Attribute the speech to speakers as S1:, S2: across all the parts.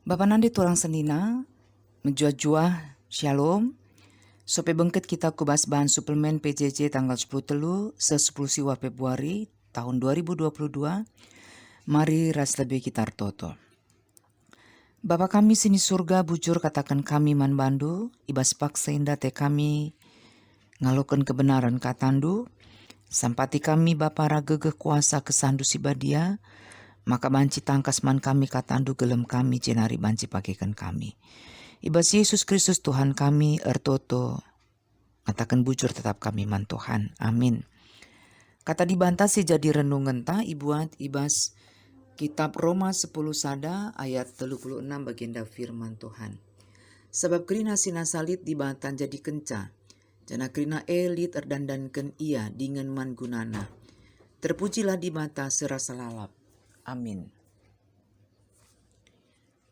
S1: Bapa nandi turang senina, menjua-jua shalom, sope bengket kita kubas bahan suplemen PJJ tanggal 10 telu, 10 siwa Februari tahun 2022, mari ras lebih kita toto. Bapa kami sini surga bujur katakan kami man bandu, ibas paksa indah te kami ngalokan kebenaran katandu, sampati kami Bapa ragegeh kuasa kesandu sibadia, maka banci tangkas man kami katandu gelem kami jenari banci pakaikan kami. Ibas Yesus Kristus Tuhan kami ertoto katakan bujur tetap kami man Tuhan. Amin. Kata dibantah si jadi renungan ta ibuat ibas kitab Roma 10 sada ayat 36 baginda firman Tuhan. Sebab kerina sina salit dibatan jadi kenca. Jana kerina elit erdandankan ia dengan man gunana. Terpujilah di mata serasa lalap. Amin.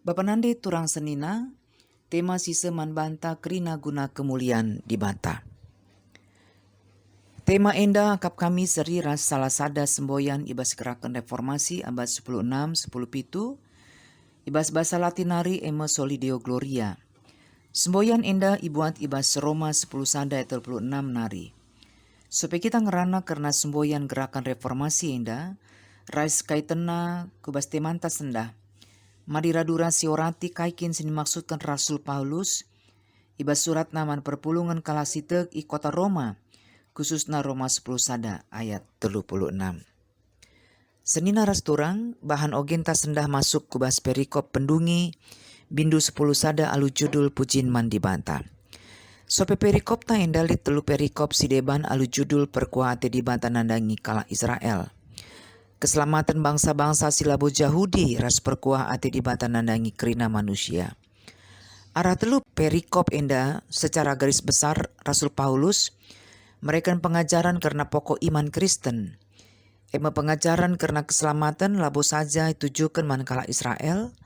S1: Bapa nande turang senina, tema sisa man banta kerina guna kemuliaan di banta. Tema enda akap kami seriras salah sada semboyan ibas gerakan reformasi abad 10:6, 10:7, ibas bahasa latinari ema solideo gloria. Semboyan enda ibuat ibas Roma 10 sada ayat 36 nari. Supaya kita ngerana karena semboyan gerakan reformasi enda, rais kaitena kubas temanta sendah. Madira durasi orati kaikin sini maksudkan Rasul Paulus, ibas surat naman perpulungan kalasitek i kota Roma, khususna Roma 10 sada ayat 36. Senina ras turang, bahan ogen ta sendah masuk kubas perikop pendungi, bindu 10 sada alu judul pujin mandi banta. Sope perikop ta endalit telu perikop sideban alu judul perkuate di banta nandangi kala Israel. Keselamatan bangsa-bangsa silabo Yahudi ras perkuah ate di bata nandangi kerina manusia. Arah telu perikop enda secara garis besar Rasul Paulus mereka pengajaran karena pokok iman Kristen. Ema pengajaran karena keselamatan labo saja ditujukan mankala Israel,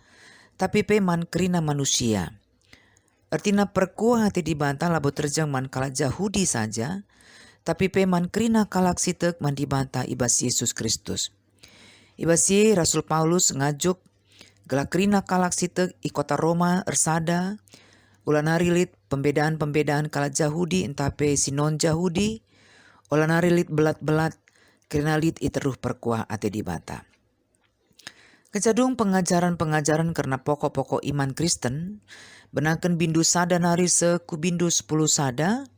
S1: tapi pe man kerina manusia. Artinya perkuah ate di banta labo terjang mankala Yahudi saja, tapi pe man kerina kalak sitek man di banta ibas Yesus Kristus. Ibasi Rasul Paulus ngajuk gelakrina kalak sitek i kota Roma ersada ulanarilit pembedaan-pembedaan kalak Yahudi entape sinon Yahudi ulanarilit belat-belat krinalit iteruh perkuah ate di bata. Kejadung pengajaran-pengajaran karena pokok-pokok iman Kristen benaken bindu sada nari seku bindu 10 sada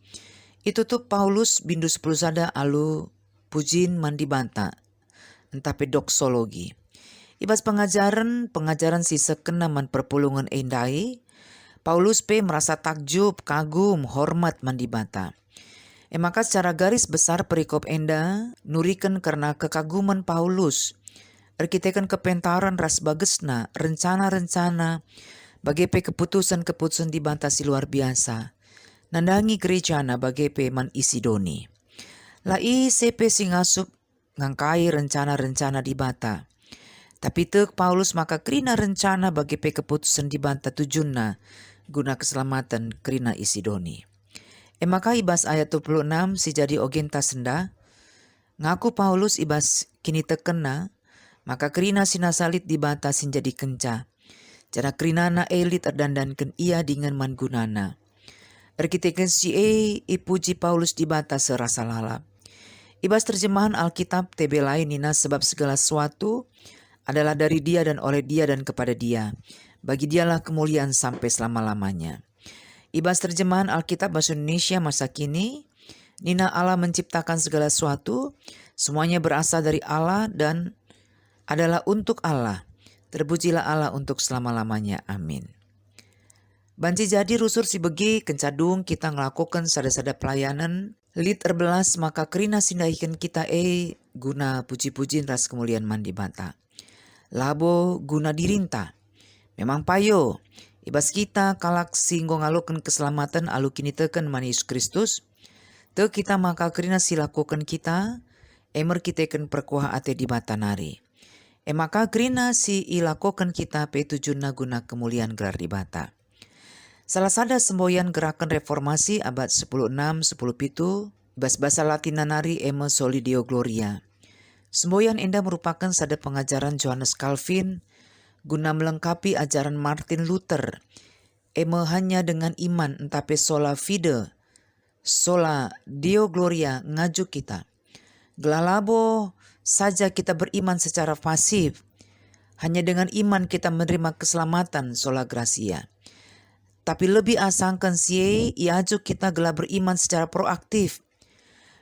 S1: itu tuh Paulus bindu 10 sada alu pujin mandi banta entape doksologi. Ibas pengajaran si sekenaman perpulungan endai, Paulus pe merasa takjub, kagum, hormat mandi bata. Maka secara garis besar perikop enda nurikan karena kekaguman Paulus. Erkitekan kepentaran ras bagesna, rencana-rencana, bagi pe keputusan-keputusan di banta si luar biasa. Nandangi gerejana bagi pe man Isidoni. Lai sepe singasup ngangkai rencana-rencana di bata. Tapi tek Paulus maka kerina rencana bagi pe keputusan di banta tujunna guna keselamatan kerina Isidoni. Maka ibas ayat 26 si jadi ogenta senda ngaku Paulus ibas kini tekena maka kerina sinasalit di banta sin jadi kenca. Jana kerinana elit terdandankan ia dengan mangunana. Erkiteken si ipuji Paulus di banta serasa lalap. Ibas terjemahan Alkitab TB lain nina sebab segala sesuatu adalah dari dia dan oleh dia dan kepada dia. Bagi dialah kemuliaan sampai selama-lamanya. Ibas terjemahan Alkitab bahasa Indonesia masa kini, nina Allah menciptakan segala sesuatu, semuanya berasal dari Allah dan adalah untuk Allah. Terpujilah Allah untuk selama-lamanya. Amin. Banci jadi rusur si begi kencadung kita ngelakukan sada-sada pelayanan lit erbelas maka kerina sindahikan kita guna puji-pujiin ras kemuliaan mandi banta. Labo guna dirinta. Memang payo. Ibas kita kalak singgo ngalukan keselamatan alu kini teken man Yesus Kristus. Te kita maka kerina silakukan kita. Emer kiteken perkuah ate di bata nari. Maka kerina si ilakukan kita pe tujuna guna kemuliaan gelar di bata. Salah sada semboyan gerakan reformasi abad 10:6, 10:7, bahasa Latina nari eme solideo gloria. Semboyan enda merupakan sada pengajaran Johannes Calvin guna melengkapi ajaran Martin Luther. Eme hanya dengan iman entape sola fide, sola Deo Gloria ngaju kita. Gelalabo saja kita beriman secara pasif. Hanya dengan iman kita menerima keselamatan sola gracia. Tapi lebih asangkan sie iaju kita gelah beriman secara proaktif.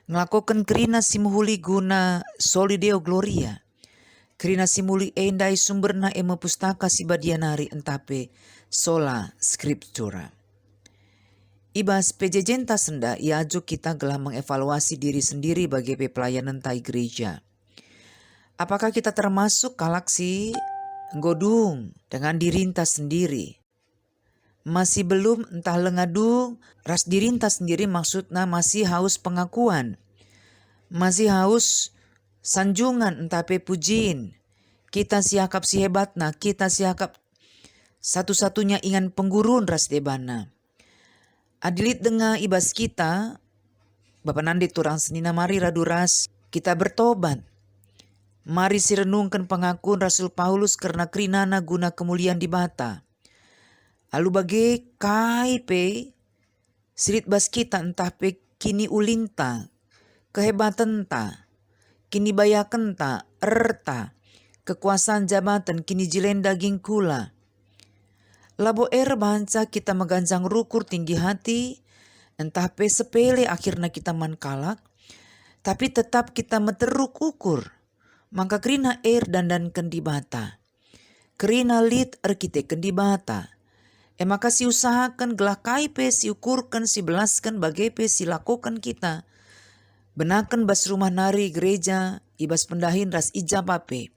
S1: Ngelakukan kerina simuhuli guna soli Deo Gloria. Kerina simuli endai sumberna ema pustaka si badianari entape sola scriptura. Ibas pejejenta senda iaju kita gelah mengevaluasi diri sendiri bagi pelayanan tai gereja. Apakah kita termasuk galaksi godung dengan dirinta sendiri? Masih belum entah lengadung, ras dirinta sendiri maksudnya masih haus pengakuan. Masih haus sanjungan entape pujiin. Kita siakap si hebatna, kita siakap satu-satunya ingan penggurun ras debana. Adilit dengar ibas kita, Bapak Nandi turang senina mari raduras, kita bertobat. Mari si renungkan pengakuan Rasul Paulus karena kerinana guna kemuliaan di bata. Lalu bagi kaipe, sirit bas kita entah pe kini ulinta, kehebatan ta, kini bayakan ta, erta, kekuasaan jabatan kini jilen daging kula. Labo banca kita meganjang rukur tinggi hati, entah pe sepele akhirnya kita mankalak, tapi tetap kita meteruk ukur. Maka kerina dandan kendi bata. Kerina lit kita kendi bata. Maka si usahakan gelah kaipe si ukurkan si belaskan bagaipe si lakukan kita. Benakan bas rumah nari gereja, ibas pendahin ras ijapape.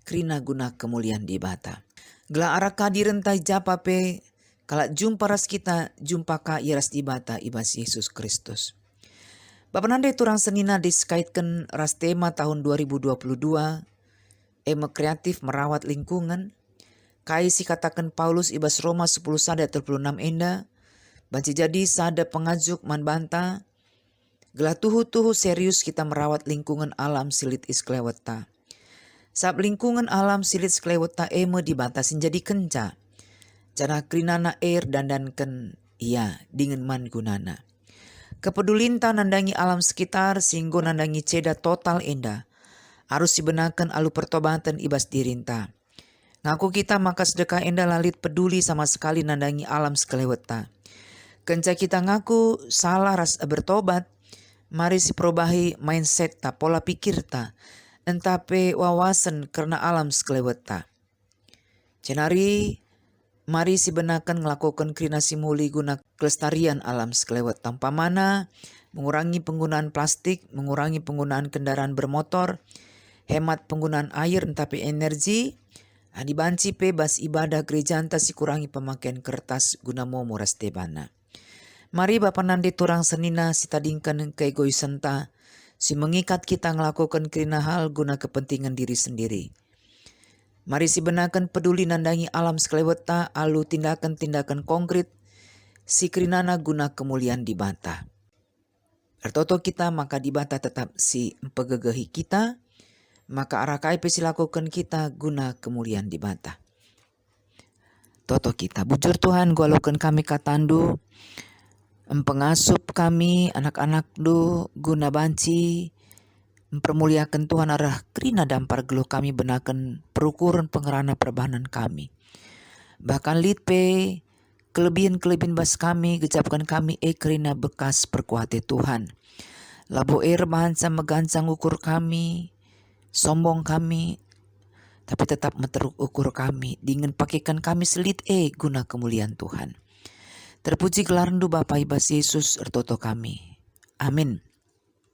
S1: Kerina guna kemuliaan di bata. Gelah arah kadiren tai japape, kalak jumpa ras kita, jumpa ka iras di bata ibas Yesus Kristus. Bapak Nanda turang senina diskaitkan ras tema tahun 2022, kreatif merawat lingkungan. Kai si katakan Paulus ibas Roma 10 sada 36 enda, banci jadi sada pengajuk man banta, gelah tuhu-tuhu serius kita merawat lingkungan alam silit iskleweta. Sab lingkungan alam silit skleweta dibatasin jadi kenca. Cara krinana dandankan iya dengan man gunana. Kepedulinta nandangi alam sekitar sehingga nandangi ceda total enda. Harus dibenarkan alu pertobatan ibas dirinta. Ngaku kita maka sedekah enda lalit peduli sama sekali nandangi alam skleweta. Kenca kita ngaku salah ras bertobat. Mari si perubahi mindset ta, pola pikir ta. Entape wawasan karena alam skleweta. Cenari mari si benakan ngelakukan krina simuli guna kelestarian alam sklewet tanpa mana, mengurangi penggunaan plastik, mengurangi penggunaan kendaraan bermotor, hemat penggunaan air entape energi, dibanci pe bas ibadah gereja anta si kurangi pemakaian kertas guna momo ras tebana. Mari Bapak Nandi turang senina si tadingkan keegoisan ta, si mengikat kita ngelakukan kerina hal guna kepentingan diri sendiri. Mari si benakan peduli nandangi alam skleweta alu tindakan-tindakan konkret si kerinana guna kemuliaan di bata. Ertoto kita maka di bata tetap si empegegehi kita, maka arah kaipe si lakukan kita guna kemuliaan di bata. Toto kita bujur Tuhan gualokan kami katandu, pengasup kami anak-anak du guna banci mempermuliakan Tuhan arah kerina dampar geluh kami benakan perukuran pengerana perbahanan kami. Bahkan litpe kelebihan bas kami gejapkan kami kerina bekas perkuate Tuhan. Labo bahansa megancang ukur kami, sombong kami, tapi tetap meteruk ukur kami, dengan pakaikan kami selit guna kemuliaan Tuhan. Terpuji gelar rendu Bapa Ibas Yesus ertoto kami. Amin.